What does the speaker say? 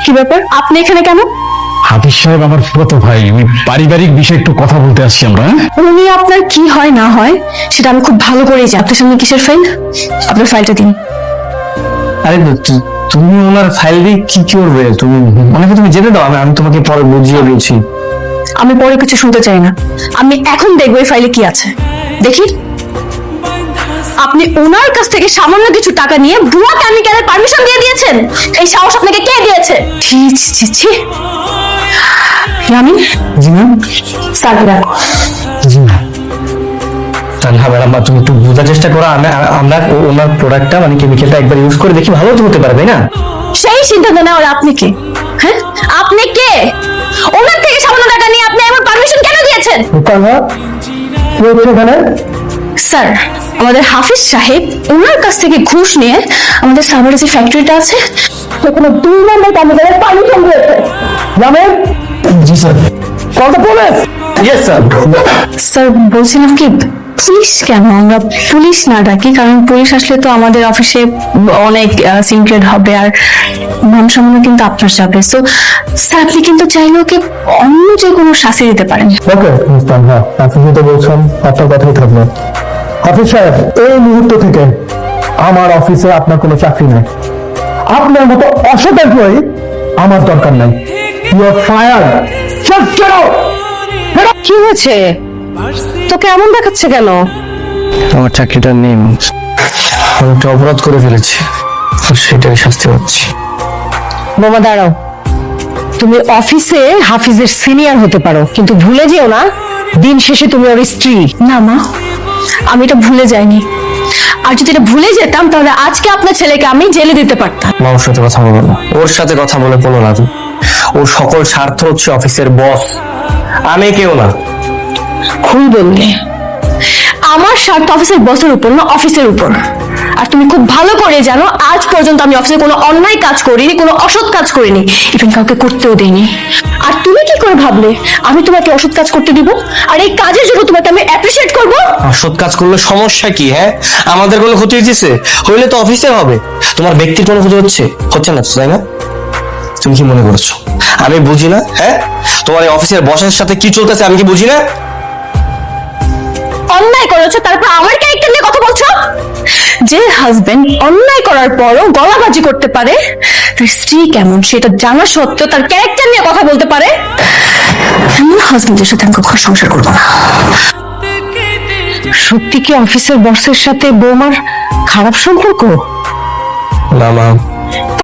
কি ব্যাপার, আপনি এখানে কেন? হাফিজ সাহেব আমার ফুফাতো ভাই, আমি পারিবারিক বিষয়ে একটু কথা বলতে আসছি আমরা। উনি আপনার কি হয় না হয় সেটা আমি খুব ভালো করেই জানি। আপনার সামনে কিসের ফাইল? আপনার ফাইলটা দিন। আরে তুমি ওনার ফাইল দিয়ে কি করবে? তুমি ওনাকে তুমি যেতে দাও, আমি তোমাকে পরে বুঝিয়ে বলছি। আমি পরে কিছু শুনতে চাই না, আমি এখন দেখবো এই ফাইলে কি আছে। দেখি, আপনি ওনার কাছ থেকে সামান্য কিছু টাকা নিয়ে ভুয়া কেমিক্যালের পারমিশন দিয়ে দিয়েছেন। এই সাহস আপনাকে কে দিয়েছে? ছি ছি ছি। রামিন, জি ম্যাম। স্যার রাখো। জি ম্যাম। তানহা ম্যাডাম, তুমি একটু বোঝার চেষ্টা করো। আমরা ওনার প্রোডাক্টটা মানে কেমিক্যালটা একবার ইউজ করে দেখি, ভালো তো হতে পারে, তাই না? সেই সিদ্ধান্ত নেওয়ার আপনি কে? হ্যাঁ, আপনি কে? ওনার থেকে সামান্য টাকা নিয়ে আপনি এমন পারমিশন কেন দিয়েছেন? তানহা, কি হচ্ছে এখানে? স্যার, আমাদের হাফিজ সাহেব ওনার কাছ থেকে ঘুষ নিয়ে আমাদের সাভারে যে ফ্যাক্টরিটা আছে সেখানে 2 নম্বর কেমিক্যালের পারমিশন দিয়েছে। জানেন? জি স্যার। কত পুলিশ? Yes sir. স্যার বলছিলাম কি, পুলিশ কেন আমরা পুলিশ না ডাকি? কারণ পুলিশ আসলে তো আমাদের অফিসে অনেক সিক্রেট হবে আর মান সম্মান কিন্তু আপনার যাবে। তো স্যার, আপনি কিন্তু চাইলে ওকে অন্য যে কোনো শাস্তি দিতে পারেন। ওকে মিস তানহা, আপনি তো বলছেন আপনার কথাই থাকবে। হাফিজ সাহেব, এই মুহূর্ত থেকে আমার অফিসে আপনার কোনো চাকরি নেই। আপনার মতো অসৎ এমপ্লয়ি আমার দরকার নাই। You are fire. কি হয়েছে? তোকে এমন দেখাচ্ছে কেন? আমার চাকরিটা নেই। আমি একটা অপরাধ করে ফেলেছি, সেটাই শাস্তি পাচ্ছি। বোমা দাঁড়াও, তুমি অফিসে হাফিজের সিনিয়র হতে পারো, কিন্তু ভুলে যেও না দিন শেষে তুমি ওর স্ত্রী। না মা, আমি এটা ভুলে যাইনি। আর যদি এটা ভুলে যেতাম তাহলে আজকে আপনার ছেলেকে আমি জেলে দিতে পারতাম। মা, ওর সাথে কথা বলো না। ওর সাথে কথা বলে কোনো লাভ নেই। ওর সকল স্বার্থ হচ্ছে অফিসের বস, আমি কেউ না। ভুল বললে। আমার স্বার্থ অফিসের বসের উপর না, অফিসের উপর। আর তুমি খুব ভালো করে জানো আজ পর্যন্ত আমি অফিসে কোনো অন্যায় কাজ করিনি, কোনো অসৎ কাজ করিনি, ইভেন কাউকে করতেও দেইনি। আর তুমি কি করে ভাবলে আমি তোমাকে অসৎ কাজ করতে দিব? আর এই কাজের জন্য তোমাকে আমি অ্যাপ্রিশিয়েট করব? অসৎ কাজ করলে সমস্যা কি? হ্যাঁ, আমাদের কোনো ক্ষতি হচ্ছে? হইলে তো অফিসের হবে, তোমার ব্যক্তির কোনো ক্ষতি হচ্ছে না, তাই না? তুমি কি মনে করছো আমি বুঝি না? হ্যাঁ, তোমার এই অফিসের বসের সাথে কি চলতেছে আমি কি বুঝি না? অন্যায় করেছো, তারপর আমার ক্যারেক্টার নিয়ে কথা বলছো? যে হাজবেন্ড অন্যায় করার পরও গলাবাজি করতে পারে, তার স্ত্রী কেমন সেটা জানা সত্ত্বেও তার ক্যারেক্টার নিয়ে কথা বলতে পারে, এমন হাজবেন্ডের সাথে আমি কখনো সংসার করবো না। সত্যি কি অফিসের বসের সাথে বৌমার খারাপ সম্পর্ক? না মা,